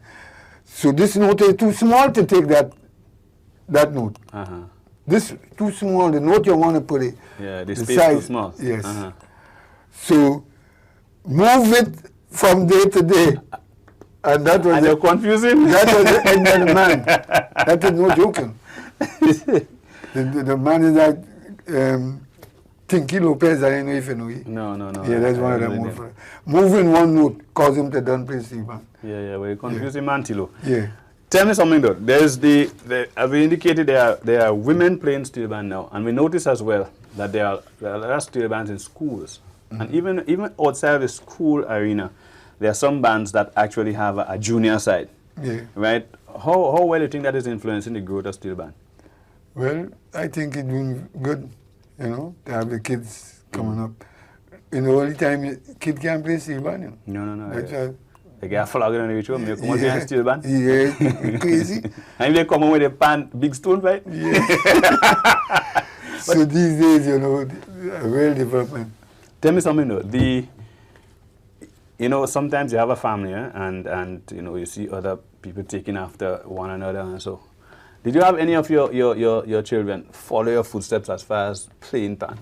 so this note is too small to take that note. This too small, the note you want to put it. Yeah, the space size, too small. Yes. So move it from day to day. And that was you're confusing? That was the end of the man. That is no joking. the man is like Tinky Lopez, I don't know if you know him. No. Yeah, that's one of them. Moving one note cause him to done play steel band. Yeah, well, you confusing man, Tilo. Yeah. Tell me something though. There's as we indicated, there are women playing steel band now, and we notice as well that there are a lot of steel bands in schools, and even outside of the school arena, there are some bands that actually have a junior side. Yeah. Right? How well do you think that is influencing the growth of steel band? Well, I think it's doing good, you know, to have the kids coming up. In the only time kid can't play steel band, you know. No. They get a flag on the show, they come out behind steel band. Yeah, crazy. And they come out with a pan, big stone fight. Yeah. So these days, you know, real development. Tell me something though. You know, sometimes you have a family, and you know, you see other people taking after one another and so. Did you have any of your children follow your footsteps as far as playing pan?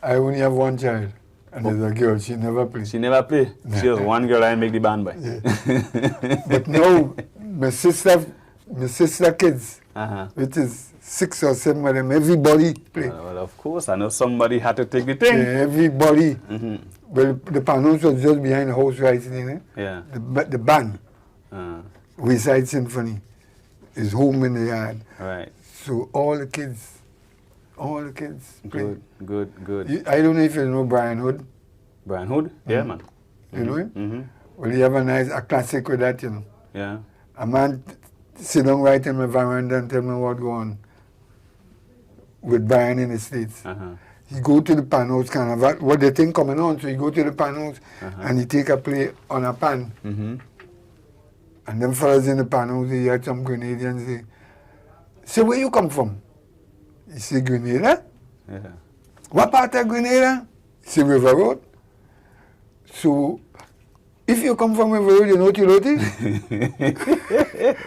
I only have one child, and there's a girl. She never plays. She never played? She was one girl I make the band by. Yeah. But no, my sister kids, which is 6 or 7 of them, everybody play. Well, of course, I know somebody had to take the thing. Yeah, everybody. Well, the pan was just behind the house right in there. Yeah. The band. Wayside Symphony is home in the yard. Right. So all the kids play. Good. I don't know if you know Brian Hood. Brian Hood? Yeah, man. You know him? Mm-hmm. Well, he have a classic with that, you know. Yeah. A man sit down right in my veranda and tell me what go on with Brian in the States. He go to the pan house carnival, what they think coming on, so he go to the pan house and he take a play on a pan. And them fellas in the pan house, he had some Grenadians say, where you come from? He say, Grenada? Yeah. What part of Grenada? He say, River Road. So, if you come from River Road, you know Tiloti?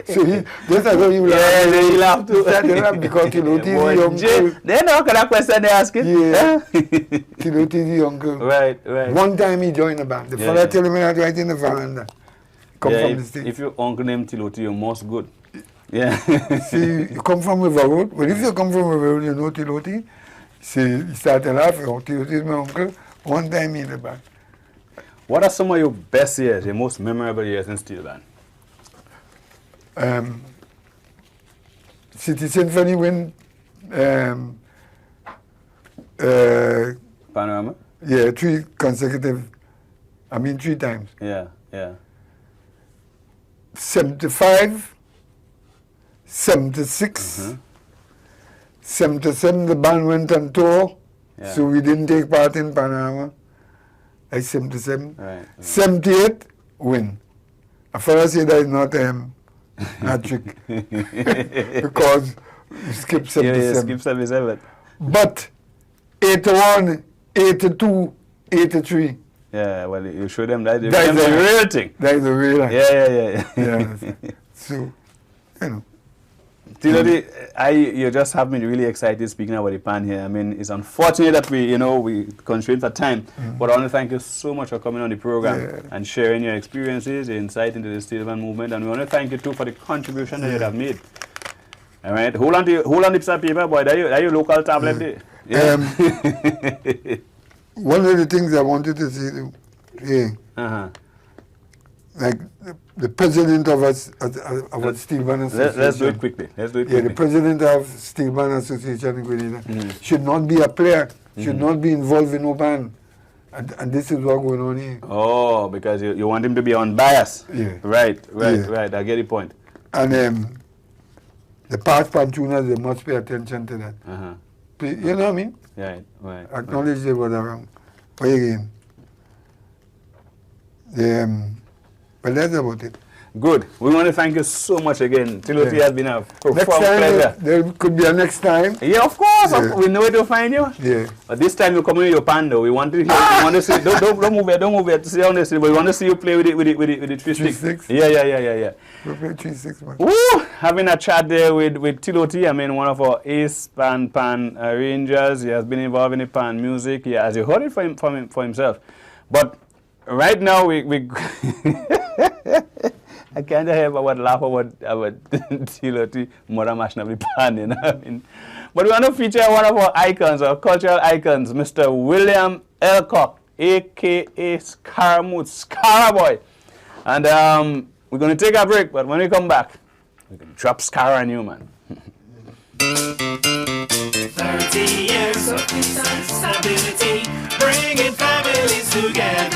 So that's how you laugh. Yeah, they laugh too. They laugh because Tiloti is the uncle. They know what kind of question they asking. Yeah. Tiloti is the uncle. Right. One time he joined the band. The fella tell me that right in the veranda. Come from the States. If your uncle named Tiloti, you're most good. Yeah. See, you come from River Road. But if you come from River Road, you know Tiloti. See, he started laughing. Oh, Tiloti is my uncle. One time he in the band. What are some of your best years, your most memorable years in steel band? City Symphony win. Panorama? Yeah, 3 times. Yeah. 75, 76, 77 the band went on tour, so we didn't take part in Panorama. 77. Right. 78 win. A fellow say that is not a trick because you skip 77. Yeah, skip 77. But 81, 82, 83. Yeah, well, you show them that. That is the real thing. That is the real thing. Yeah. So, you know. Tiloti, you just have me really excited speaking about the pan here. I mean, it's unfortunate that we constrained for time, but I want to thank you so much for coming on the program and sharing your experiences, your insight into the steel band movement, and we want to thank you too for the contribution that you have made. All right, hold on the piece of paper, boy. That your local tablet there. Yeah. One of the things I wanted to say, like the president of our Steel Band Association. Let's do it quickly. The president of Steel Band Association in Grenada should not be a player, should not be involved in no band. And this is what's going on here. Oh, because you want him to be unbiased. Yeah. Right. I get the point. And the past pantuners, they must pay attention to that. You know what I mean? Right. Acknowledge they were around. But again, but that's about it. Good. We want to thank you so much again. Tiloti has been a profound pleasure. There could be a next time. Yeah, of course. Yeah. We know where to find you. Yeah. But this time you come in your pando. We want to hear. We want to see. Don't move it. Sit down there. But we want to see you play with the 3-6. Yeah. We play 3-6, man. Woo! Having a chat there with Tiloti. I mean, one of our ace pan arrangers. He has been involved in the pan music. Yeah, as you heard it for himself. But right now we I can't help but laugh about Tiloti Mora Mashnabli Pan, you know what I mean? But we want to feature one of our icons, our cultural icons, Mr. William Elcock, a.k.a. Scaramouche, Scaraboy. And we're going to take a break, but when we come back, we can drop Scar on you, man. 30 years of peace and stability, bringing families together.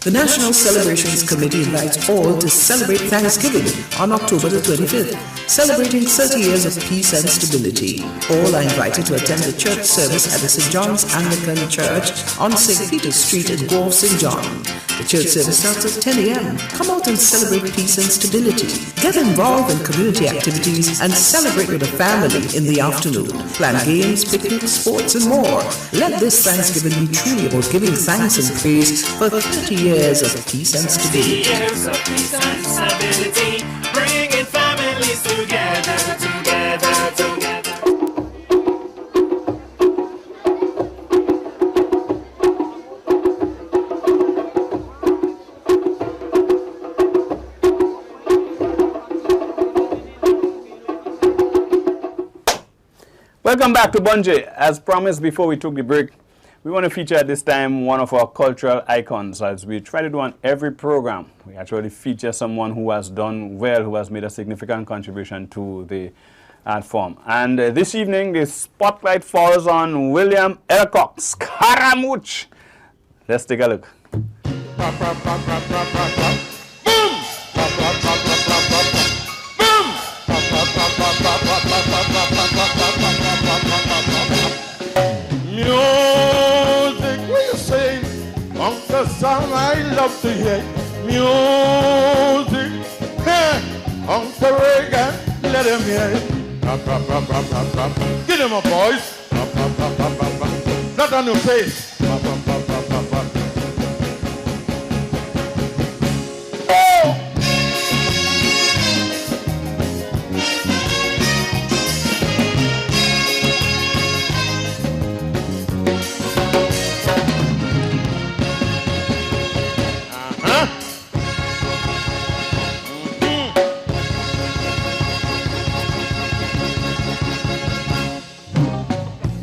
The National Celebrations Committee invites all to celebrate Thanksgiving on October the 25th, celebrating 30 years of peace and stability. All are invited to attend the church service at the St. John's Anglican Church on St. Peter's Street in Wharf, St. John. The church service starts at 10 a.m. Come out and celebrate peace and stability. Get involved in community activities and celebrate with a family in the afternoon. Plan games, picnics, sports, and more. Let this Thanksgiving be truly about giving thanks and praise for 30 years of peace and stability. 30 years of peace and stability, bringing families together. Welcome back to Bunji. As promised before we took the break, We want to feature at this time one of our cultural icons, as we try to do on every program. We actually feature someone who has done well, who has made a significant contribution to the art form. And this evening, the spotlight falls on William Elcock, Scaramouche. Let's take a look. Music, what you say? Uncle Sam, I love to hear music. Uncle Reagan, let him hear it. Get him up, boys. Not on your face.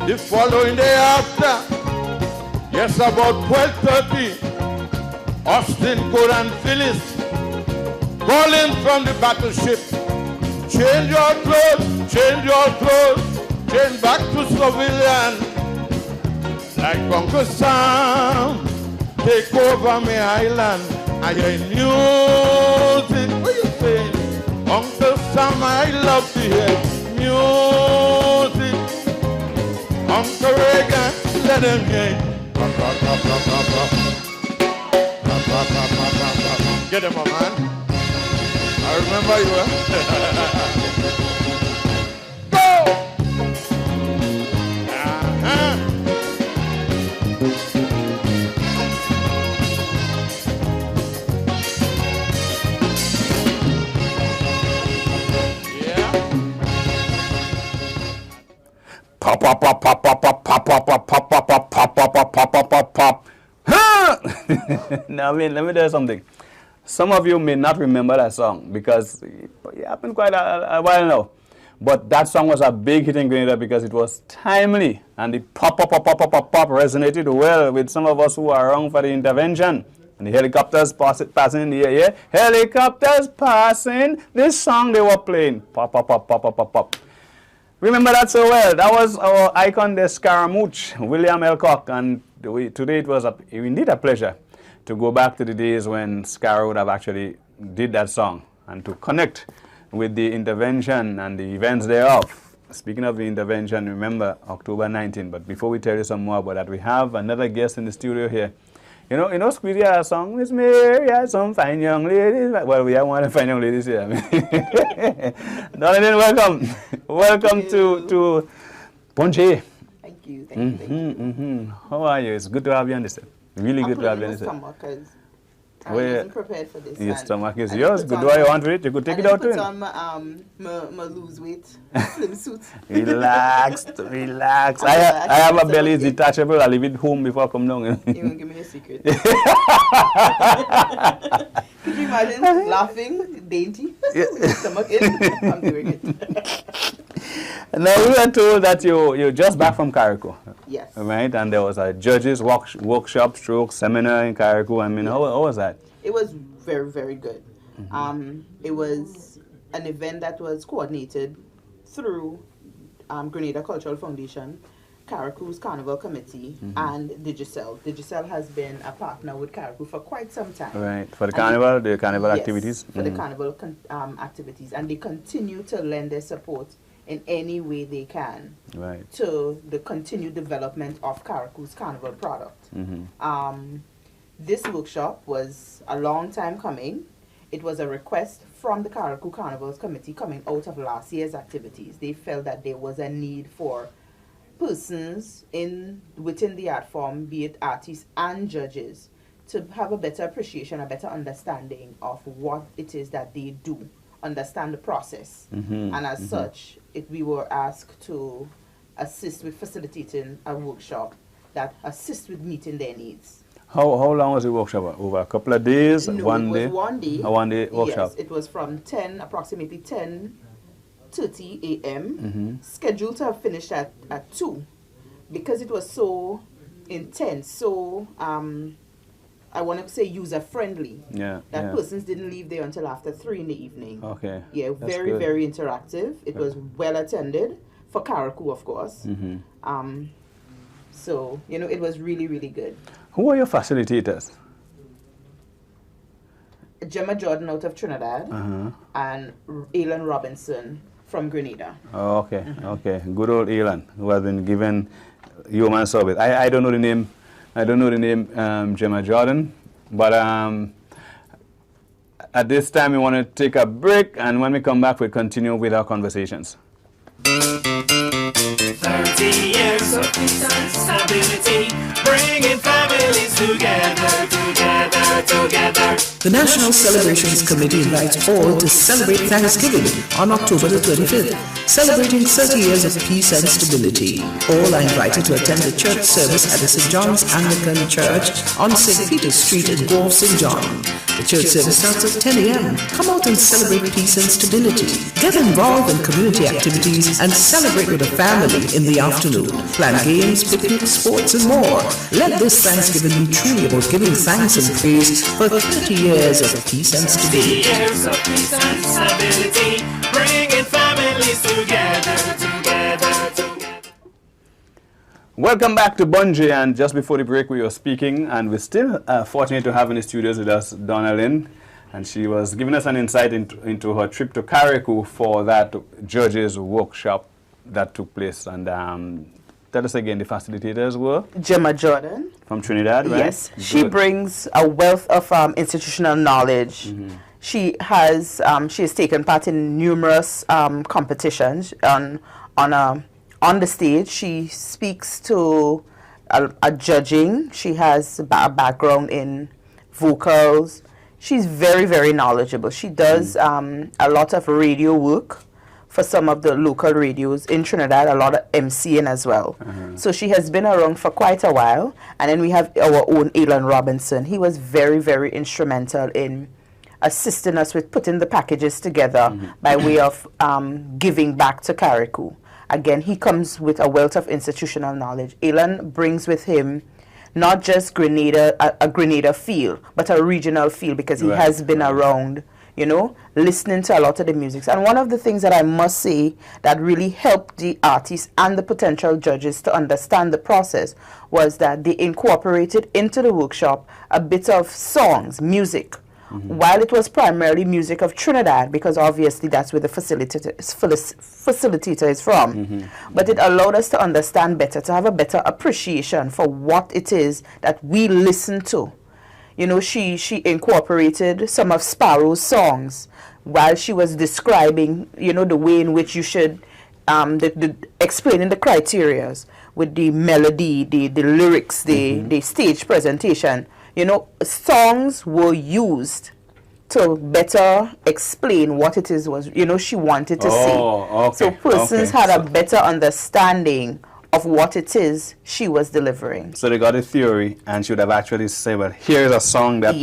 The following day after, yes, about 12:30, Austin, Cole, and Phyllis calling from the battleship. Change your clothes, change back to civilian. Like Uncle Sam, take over my island. I hear music. What you saying? Uncle Sam, I love to hear music. Uncle Reagan, let him hear. Get him, man. I remember you, Go! Pop, pop, pop, pop, pop, pop, pop, pop, pop, pop, pop, pop, pop, pop, pop, pop, pop, pop, pop. Now, let me tell you something. Some of you may not remember that song because it happened quite a while now. But that song was a big hit in Grenada because it was timely, and the pop, pop, pop, pop, pop, pop, pop resonated well with some of us who are around for the intervention. And the helicopters passing in the air, yeah? Helicopters passing, this song they were playing. Pop, pop, pop, pop, pop, pop, pop. Remember that so well. That was our icon, the Scaramouche, William Elcock. And today it was indeed a pleasure to go back to the days when Scar would have actually did that song and to connect with the intervention and the events thereof. Speaking of the intervention, remember October 19. But before we tell you some more about that, we have another guest in the studio here. You know, Squeezy has a song, Miss Mary has some fine young ladies. Well, we have one fine young ladies here. Darling, welcome. Welcome to Ponche. Thank you, thank you. How are you? It's good to have you on this. Really good to have you on this. I wasn't prepared for this. Your stomach is yours. Good do I want with it. You could take it out to it. I put on my lose weight swimsuit. Relax. I have a belly detachable. I leave it home before I come down. You won't give me a secret. Could you imagine laughing, dainty, stomach in? I'm doing it. Now, we were told that you're just back from Carriacou. Yes. Right? And there was a judges workshop stroke seminar in Carriacou. I mean, yes. How was that? It was very, very good. It was an event that was coordinated through Grenada Cultural Foundation, Carriacou's Carnival Committee, and Digicel. Digicel has been a partner with Carriacou for quite some time. Right. For the carnival, the carnival activities? For the carnival activities. And they continue to lend their support in any way they can to the continued development of Carriacou's carnival product. This workshop was a long time coming. It was a request from the Carriacou Carnivals Committee coming out of last year's activities. They felt that there was a need for persons within the art form, be it artists and judges, to have a better appreciation, a better understanding of what it is that they do, understand the process. And as such, we were asked to assist with facilitating a workshop that assists with meeting their needs. How long was the workshop? Over a couple of days? No, one it day? was 1 day. A 1 day workshop? Yes, it was from approximately 10:30 a.m. Scheduled to have finished at 2. Because it was so intense, so I want to say user friendly. Yeah. That persons didn't leave there until after 3 in the evening. Okay. Yeah, very, very interactive. It was well attended for Carriacou, of course. So, you know, it was really, really good. Who are your facilitators? Gemma Jordan out of Trinidad and Alan Robinson from Grenada. Oh, okay, okay. Good old Alan, who has been given human service. I don't know the name. I don't know the name Gemma Jordan, but at this time we want to take a break, and when we come back, we'll continue with our conversations. 30 years of peace and stability, bringing families together, together, together. The National Celebrations Committee invites all to celebrate Thanksgiving on October the 25th, celebrating 30 years of peace and stability. All are invited to attend the church service at the St. John's Anglican Church on St. Peter's Street in Wharf, St. John. The church service starts at 10 a.m. Come out and celebrate peace and stability. Get involved in community activities and celebrate with a family in the afternoon. Plan games, picnics, sports, and more. Let this Thanksgiving be truly about giving thanks and praise for 30 years of peace and stability. 30 years of peace and stability, bringing families together, together, together. Welcome back to Bunji, and just before the break we were speaking, and we're still fortunate to have in the studios with us Donna Lynn, and she was giving us an insight into her trip to Carriacou for that judges workshop that took place. And tell us again, the facilitators were? Gemma Jordan. From Trinidad, right? Yes. She brings a wealth of institutional knowledge. She has taken part in numerous competitions on the stage. She speaks to a judging. She has a background in vocals. She's very, very knowledgeable. She does a lot of radio work for some of the local radios in Trinidad, a lot of MCing as well. So she has been around for quite a while. And then we have our own Alan Robinson. He was very, very instrumental in assisting us with putting the packages together by way of giving back to Carriacou. Again, he comes with a wealth of institutional knowledge. Alan brings with him not just a Grenada feel, but a regional feel, because he has been around, you know, listening to a lot of the music. And one of the things that I must say that really helped the artists and the potential judges to understand the process was that they incorporated into the workshop a bit of songs, music, while it was primarily music of Trinidad, because obviously that's where the facilitator is from. But it allowed us to understand better, to have a better appreciation for what it is that we listen to. You know, she incorporated some of Sparrow's songs while she was describing, you know, the way in which you should, explaining the criterias with the melody, the lyrics, the stage presentation. You know, songs were used to better explain what it is she wanted to say. Okay. So persons had a better understanding of what it is she was delivering. So they got a theory, and she would have actually said, well, here's a song that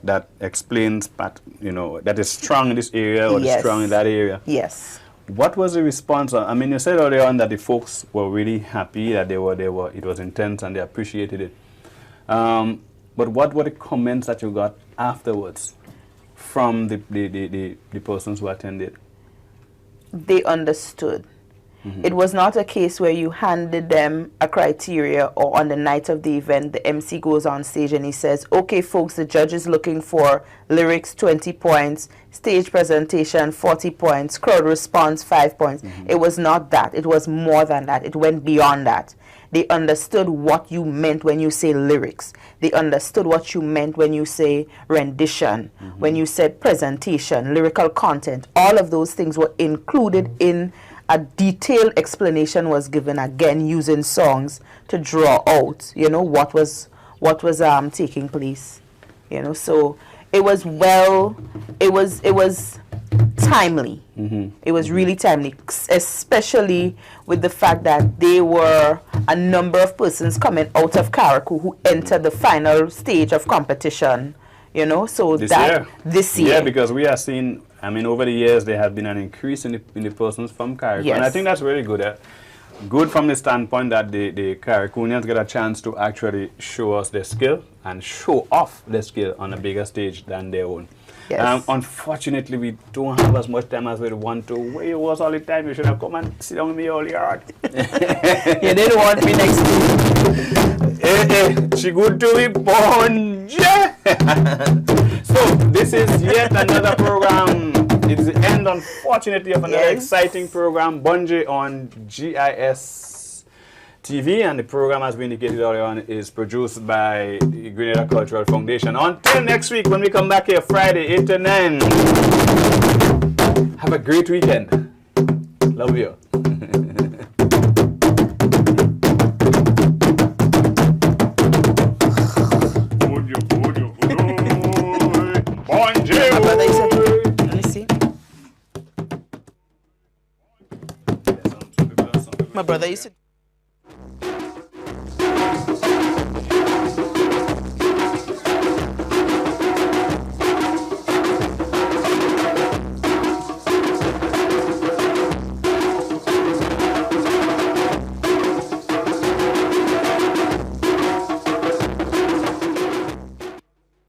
that explains, but you know, that is strong in this area or is strong in that area. Yes. What was the response? I mean, you said earlier on that the folks were really happy, that it was intense and they appreciated it. But what were the comments that you got afterwards from the persons who attended? They understood. It was not a case where you handed them a criteria, or on the night of the event, the MC goes on stage and he says, okay, folks, the judge is looking for lyrics, 20 points, stage presentation, 40 points, crowd response, 5 points. It was not that. It was more than that. It went beyond that. They understood what you meant when you say lyrics. They understood what you meant when you say rendition, when you said presentation, lyrical content. All of those things were included in a detailed explanation was given, again using songs to draw out, you know, what was taking place, you know. So it was timely. It was really timely, especially with the fact that there were a number of persons coming out of Carriacou who entered the final stage of competition, you know. So this year. Yeah, because we are seeing, I mean, over the years there has been an increase in the persons from Carriacou. And I think that's really good. good from the standpoint that the Caricunians get a chance to actually show us their skill and show off their skill on a bigger stage than their own. Yes. Unfortunately, we don't have as much time as we want to. Where you was all the time? You should have come and sit down with me earlier. You didn't want me next week. She good to be born. So this is yet another program. It's the end, unfortunately, of another exciting program, Bungee on GIS TV, and the program, as we indicated earlier on, is produced by the Grenada Cultural Foundation. Until next week, when we come back here Friday, 8 to 9, have a great weekend. Love you. My brother used to